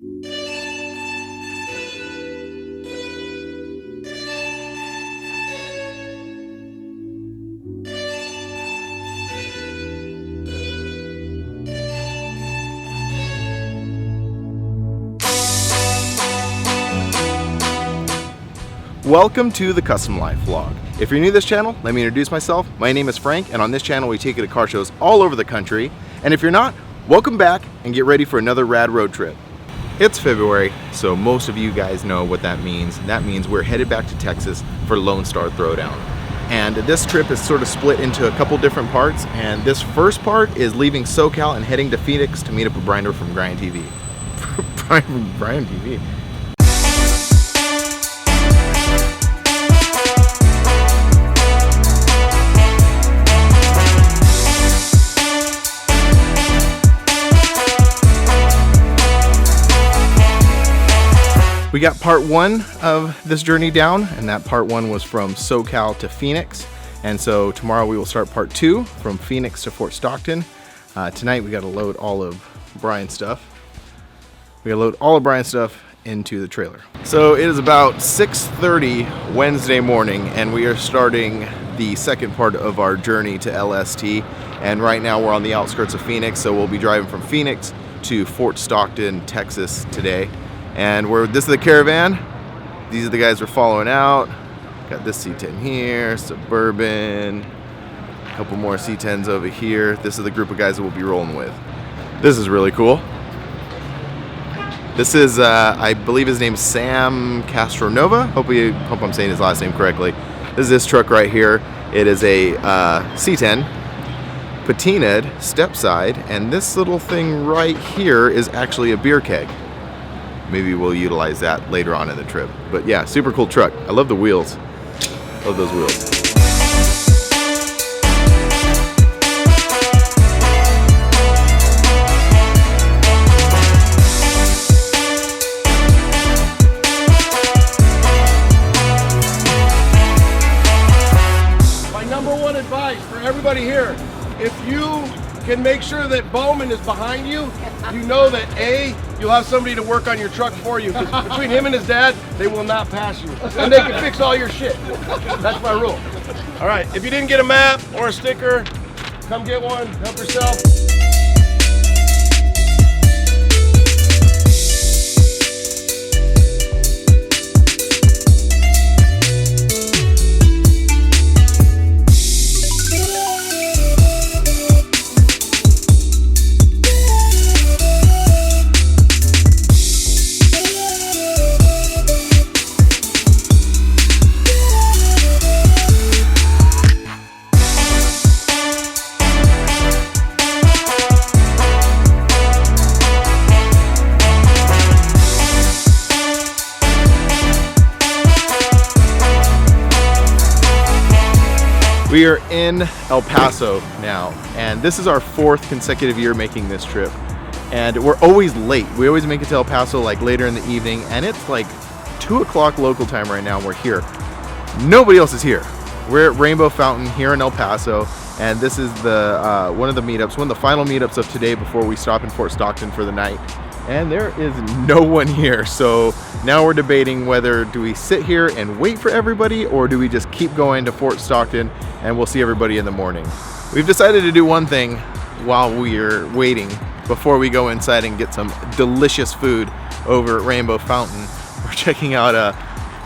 Welcome to the Kustom Life vlog. If you're new to this channel, let me introduce myself. My name is Frank, and on this channel we take you to car shows all over the country. And if you're not, welcome back and get ready for another rad road trip. It's February, so most of you guys know what that means. That means we're headed back to Texas for Lone Star Throwdown. And this trip is sort of split into a couple different parts, and this first part is leaving SoCal and heading to Phoenix to meet up with Brian from Brian TV. Brian from Brian TV. We got part one of this journey down, and that part one was from SoCal to Phoenix. And so tomorrow we will start part two from Phoenix to Fort Stockton. Tonight we got to load all of Brian's stuff. We got to load all of Brian's stuff into the trailer. So it is about 6:30 Wednesday morning, and we are starting the second part of our journey to LST. And right now we're on the outskirts of Phoenix, so we'll be driving from Phoenix to Fort Stockton, Texas today. And this is the caravan. These are the guys we're following out. Got this C10 here, Suburban, a couple more C10s over here. This is the group of guys that we'll be rolling with. This is really cool. This is, I believe his name's Sam Castronova. Hope I'm saying his last name correctly. This is this truck right here. It is a C10, patinaed, step side, and this little thing right here is actually a beer keg. Maybe we'll utilize that later on in the trip. But yeah, super cool truck. I love the wheels. Love those wheels. My number one advice for everybody here, if you can make sure that Bowman is behind you, you know that A, you'll have somebody to work on your truck for you, because between him and his dad, they will not pass you. And they can fix all your shit. That's my rule. All right, if you didn't get a map or a sticker, come get one, help yourself. We are in El Paso now, and this is our fourth consecutive year making this trip. And we're always late. We always make it to El Paso like later in the evening, and it's like 2 o'clock local time right now, and we're here. Nobody else is here. We're at Rainbow Fountain here in El Paso, and this is the one of the meetups, one of the final meetups of today before we stop in Fort Stockton for the night. And there is no one here, so now we're debating whether do we sit here and wait for everybody, or do we just keep going to Fort Stockton and we'll see everybody in the morning. We've decided to do one thing while we're waiting before we go inside and get some delicious food over at Rainbow Fountain. We're checking out a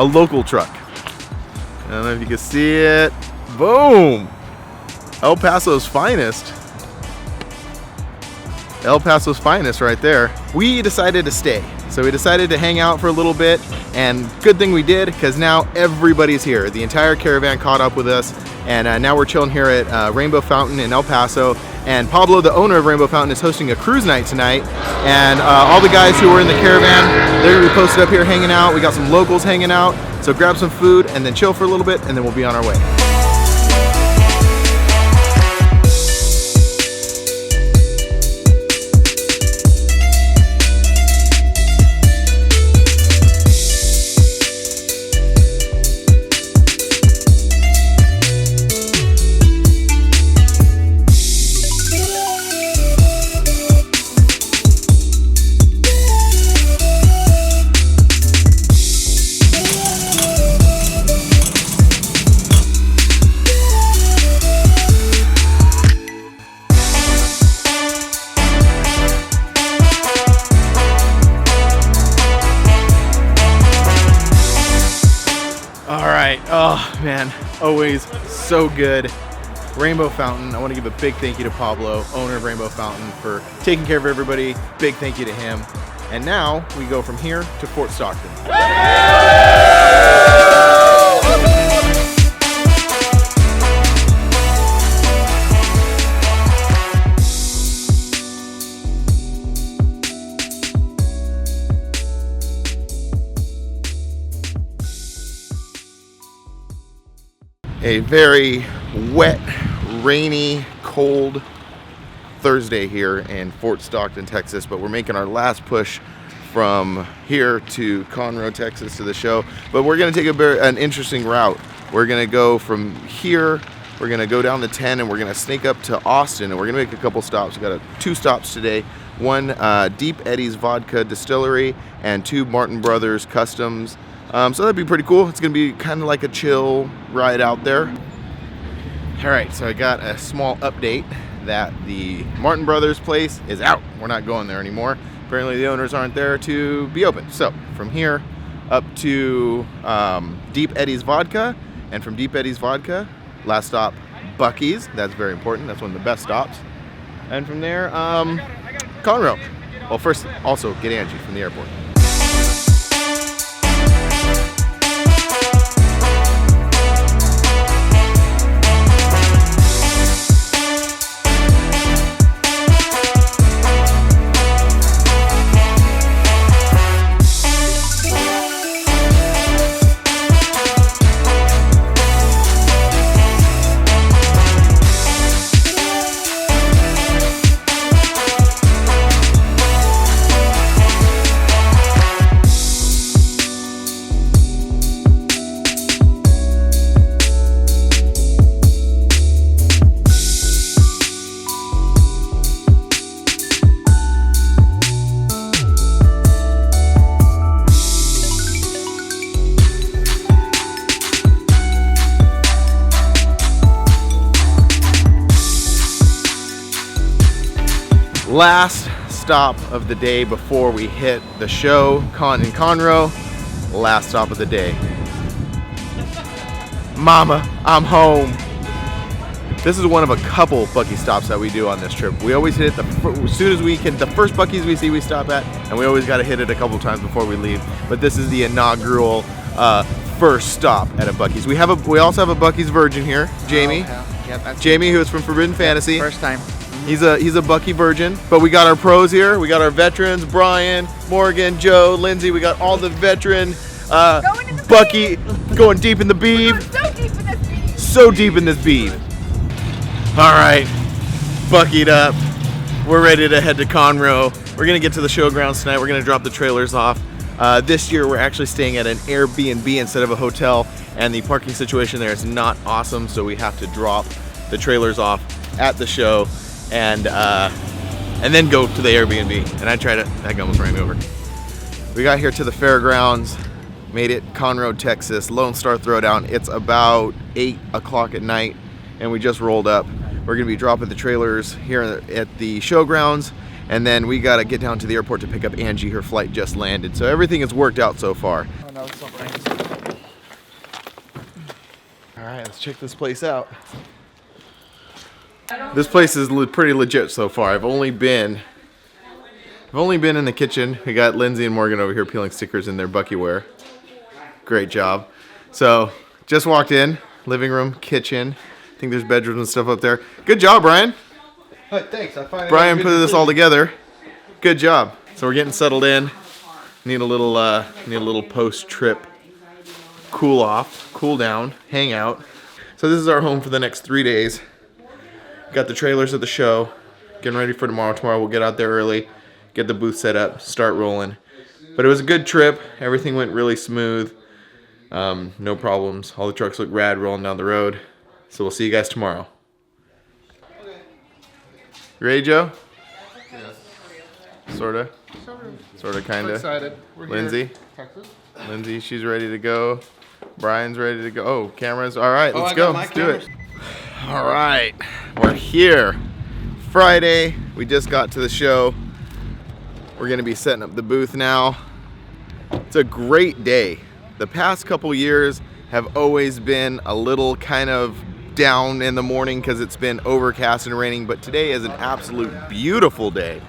local truck. I don't know if you can see it. Boom! El Paso's finest. El Paso's finest right there. We decided to stay. So we decided to hang out for a little bit, and good thing we did, because now everybody's here. The entire caravan caught up with us, and now we're chilling here at Rainbow Fountain in El Paso. And Pablo, the owner of Rainbow Fountain, is hosting a cruise night tonight. And all the guys who were in the caravan, they're gonna be posted up here hanging out. We got some locals hanging out. So grab some food and then chill for a little bit, and then we'll be on our way. man. Always so good. Rainbow Fountain, I want to give a big thank you to Pablo, owner of Rainbow Fountain, for taking care of everybody. Big thank you to him. And now we go from here to Fort Stockton. A very wet, rainy, cold Thursday here in Fort Stockton, Texas, but we're making our last push from here to Conroe, Texas to the show. But we're gonna take an interesting route. We're gonna go from here, we're gonna go down the 10 and we're gonna snake up to Austin, and we're gonna make a couple stops. We got 2 stops today. One, Deep Eddy's Vodka Distillery, and 2 Martin Brothers Customs. So that'd be pretty cool. It's gonna be kind of like a chill ride out there. All right, so I got a small update that the Martin Brothers place is out. We're not going there anymore. Apparently the owners aren't there to be open. So from here up to Deep Eddy's Vodka, and from Deep Eddy's Vodka, last stop, Buc-ee's. That's very important. That's one of the best stops. And from there, Conroe. Well, first, also get Angie from the airport. Last stop of the day before we hit the show in Conroe. Last stop of the day. Mama, I'm home. This is one of a couple Buc-ee stops that we do on this trip. We always hit it as soon as we can. The first Buc-ee's we see, we stop at, and we always got to hit it a couple times before we leave. But this is the inaugural first stop at a Buc-ee's. We also have a Buc-ee's virgin here, Jamie. Oh, yeah, Jamie, who is from Forbidden Fantasy. First time. He's a Buc-ee virgin, but we got our pros here. We got our veterans, Brian, Morgan, Joe, Lindsay. We got all the veteran Buc-ee going deep in the beeve. So deep in this beeve. So deep in this beeve. All right, Buc-ee'd up. We're ready to head to Conroe. We're gonna get to the showgrounds tonight. We're gonna drop the trailers off. This year we're actually staying at an Airbnb instead of a hotel, and the parking situation there is not awesome, so we have to drop the trailers off at the show and then go to the Airbnb. And I almost ran me over. We got here to the fairgrounds, made it Conroe, Texas, Lone Star Throwdown. It's about 8 o'clock at night, and we just rolled up. We're gonna be dropping the trailers here at the showgrounds, and then we gotta get down to the airport to pick up Angie. Her flight just landed, so everything has worked out so far. Oh, no, it's so nice. All right, let's check this place out. This place is pretty legit so far. I've only been in the kitchen. We got Lindsay and Morgan over here peeling stickers in their Buc-ee wear. Great job. So just walked in, living room, kitchen. I think there's bedrooms and stuff up there. Good job, Brian. Hey, thanks. Brian put this all together. Good job. So we're getting settled in. Need a little post-trip cool off, cool down, hang out. So this is our home for the next 3 days. Got the trailers at the show, getting ready for tomorrow. Tomorrow we'll get out there early, get the booth set up, start rolling. But it was a good trip. Everything went really smooth. No problems. All the trucks look rad rolling down the road. So we'll see you guys tomorrow. You ready, Joe? Yes. Sorta, kinda. Excited. We're Lindsay? here. Texas. Lindsay, she's ready to go. Brian's ready to go. Oh, cameras. All right, let's go. Let's do it. All right, we're here. Friday, we just got to the show. We're gonna be setting up the booth now. It's a great day. The past couple years have always been a little kind of down in the morning because it's been overcast and raining, but today is an absolute beautiful day.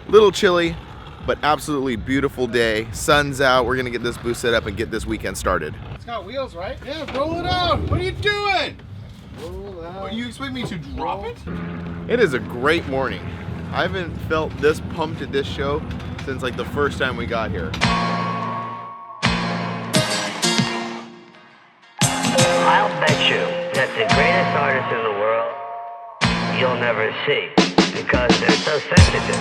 Little chilly, but absolutely beautiful day. Sun's out. We're gonna get this booth set up and get this weekend started. It's got wheels, right? Yeah, roll it out. What are you doing? Roll out. You expect me to drop it? It is a great morning. I haven't felt this pumped at this show since like the first time we got here. I'll bet you that the greatest artists in the world you'll never see because they're so sensitive.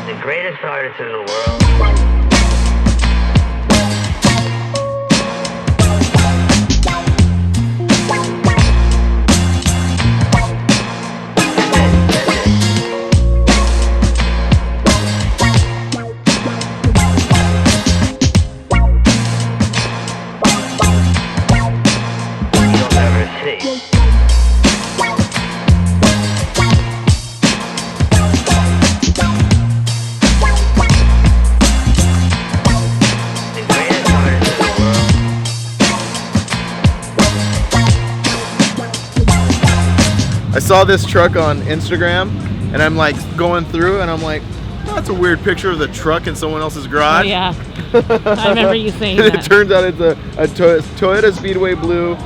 The greatest artists in the world. I saw this truck on Instagram and I'm like going through and I'm like, oh, that's a weird picture of the truck in someone else's garage. Oh yeah, I remember you saying And that. it turns out it's a Toyota Speedway blue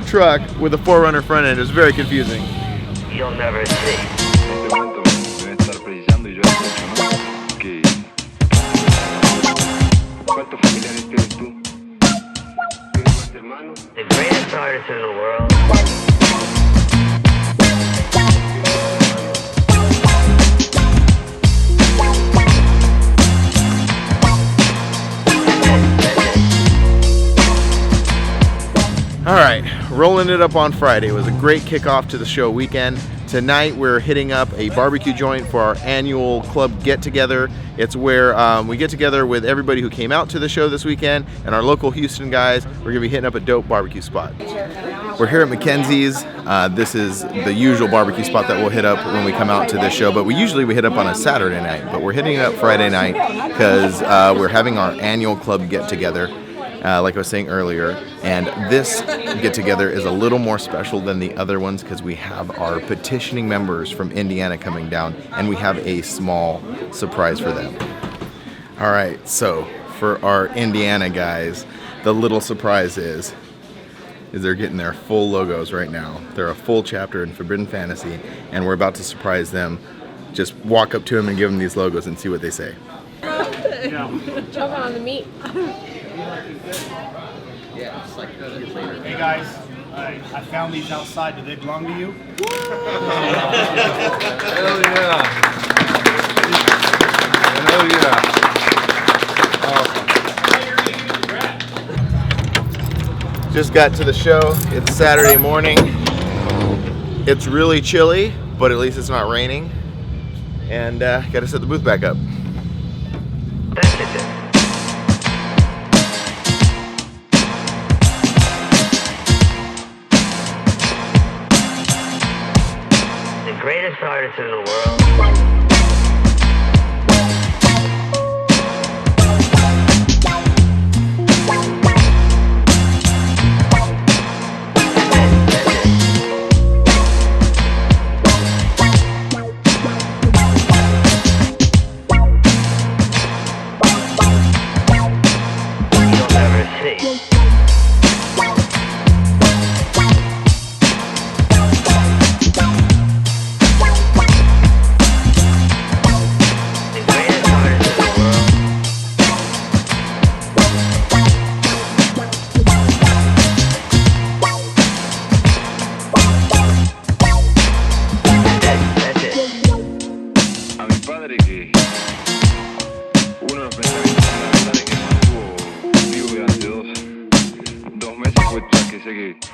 truck with a 4Runner front end. It was very confusing. You'll never see. The greatest artist in the world. All right, rolling it up on Friday. It was a great kickoff to the show weekend. Tonight we're hitting up a barbecue joint for our annual club get-together. It's where we get together with everybody who came out to the show this weekend and our local Houston guys. We're gonna be hitting up a dope barbecue spot. We're here at Mackenzie's. This is the usual barbecue spot that we'll hit up when we come out to this show, but we hit up on a Saturday night, but we're hitting it up Friday night because we're having our annual club get-together. Like I was saying earlier, and this get-together is a little more special than the other ones because we have our petitioning members from Indiana coming down, and we have a small surprise for them. All right, so for our Indiana guys, the little surprise is they're getting their full logos right now. They're a full chapter in Forbidden Fantasy, and we're about to surprise them. Just walk up to them and give them these logos and see what they say. Jumping on the meat. Hey guys, I found these outside. Do they belong to you? Hell yeah. Hell yeah. Just got to the show. It's Saturday morning. It's really chilly, but at least it's not raining. And got to set the booth back up. The greatest artist in the world. You'll never see.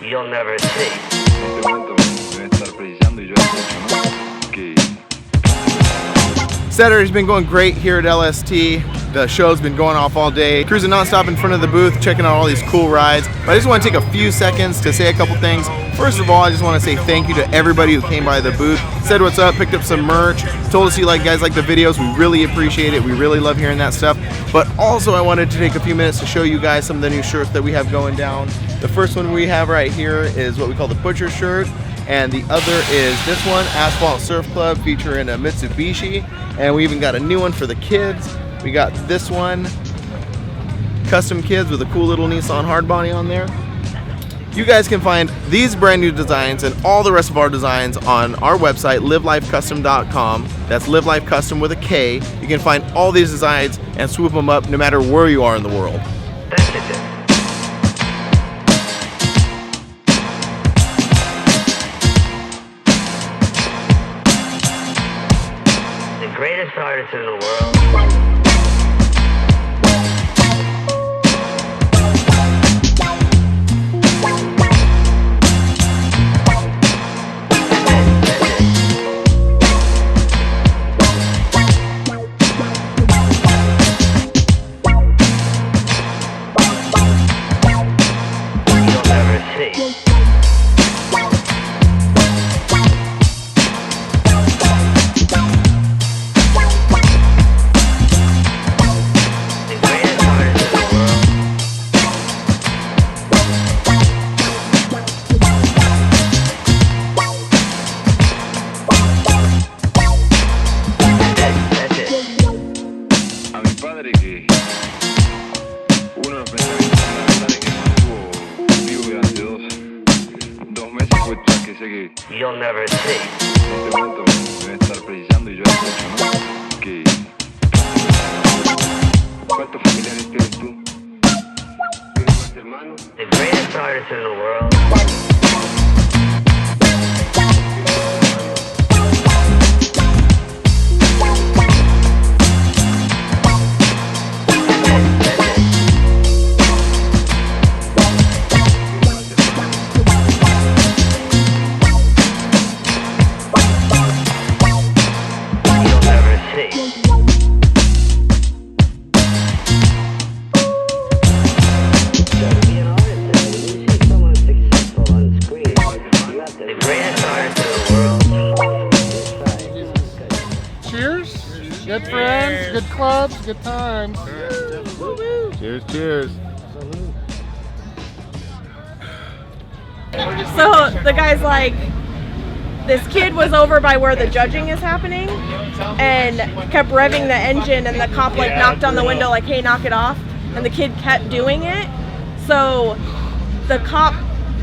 You'll never see. Saturday's been going great here at LST. The show's been going off all day, cruising nonstop in front of the booth, checking out all these cool rides. But I just want to take a few seconds to say a couple things. First of all, I just want to say thank you to everybody who came by the booth, said what's up, picked up some merch, told us you guys like the videos. We really appreciate it. We really love hearing that stuff. But also I wanted to take a few minutes to show you guys some of the new shirts that we have going down. The first one we have right here is what we call the Butcher shirt. And the other is this one, Asphalt Surf Club, featuring a Mitsubishi. And we even got a new one for the kids. We got this one, Kustom Kids, with a cool little Nissan hardbody on there. You guys can find these brand new designs and all the rest of our designs on our website, livelifekustom.com. That's Live Life Custom with a K. You can find all these designs and swoop them up no matter where you are in the world. The greatest artist in the world. You'll never see. En este momento deben estar precisando y yo escucho, ¿no? Que ¿cuántos familiares tienes tú? ¿Tienes más hermanos? The greatest artist in the world. Good friends, good clubs, good times. Cheers, cheers. So the guy's like, this kid was over by where the judging is happening and kept revving the engine, and the cop like knocked on the window like, hey, knock it off. And the kid kept doing it. So the cop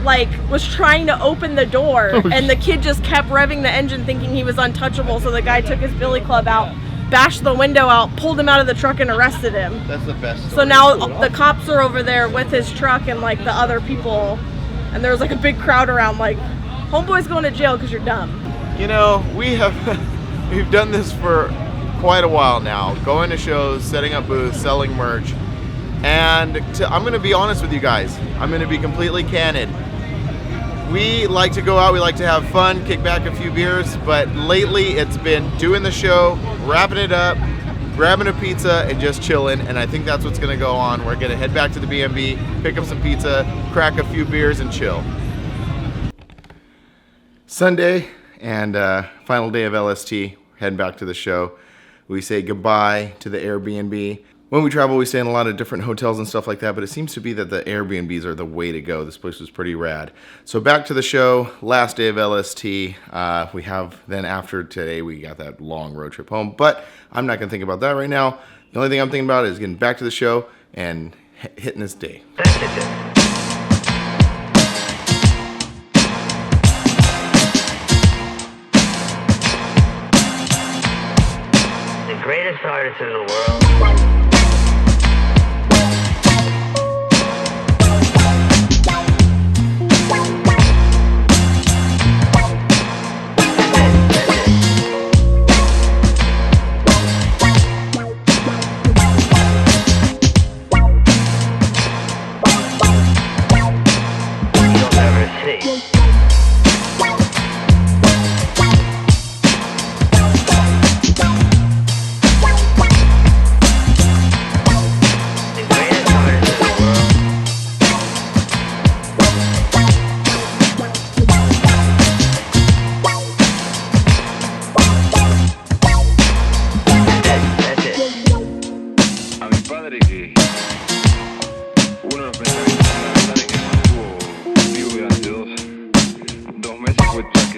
like was trying to open the door, and the kid just kept revving the engine thinking he was untouchable. So the guy took his billy club out, bashed the window out, pulled him out of the truck, and arrested him. That's the best story. So now the cops are over there with his truck and like the other people, and there was like a big crowd around like, homeboy's going to jail because you're dumb. You know, we've done this for quite a while now, going to shows, setting up booths, selling merch. And I'm going to be honest with you guys. I'm going to be completely candid. We like to go out, we like to have fun, kick back a few beers, but lately it's been doing the show, wrapping it up, grabbing a pizza, and just chilling, and I think that's what's going to go on. We're going to head back to the B&B, pick up some pizza, crack a few beers, and chill. Sunday, and final day of LST, heading back to the show. We say goodbye to the Airbnb. When we travel, we stay in a lot of different hotels and stuff like that, but it seems to be that the Airbnbs are the way to go. This place was pretty rad. So back to the show, last day of LST. We have, then after today, we got that long road trip home, but I'm not gonna think about that right now. The only thing I'm thinking about is getting back to the show and hitting this day. The greatest artist in the world.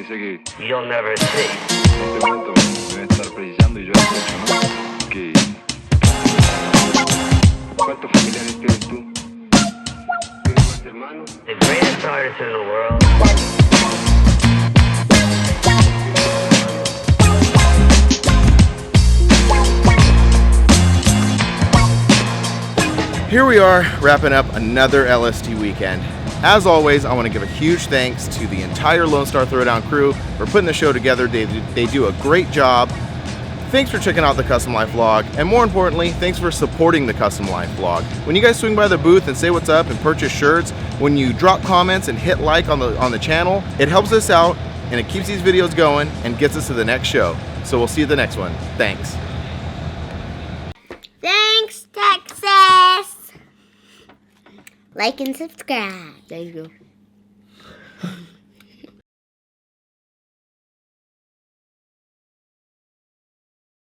que sé que you'll never see. en este momento deben estar precisando y yo escucho, ¿no? Que ¿cuántos familiares tienes tú? ¿Tienes más hermanos? The greatest artist in the world. Here we are wrapping up another LST weekend. As always, I want to give a huge thanks to the entire Lone Star Throwdown crew for putting the show together. They do a great job. Thanks for checking out the Kustom Life vlog, and more importantly, thanks for supporting the Kustom Life vlog. When you guys swing by the booth and say what's up and purchase shirts, when you drop comments and hit like on the channel, it helps us out and it keeps these videos going and gets us to the next show. So we'll see you at the next one. Thanks. Thanks, Texas. Like and subscribe. There you go.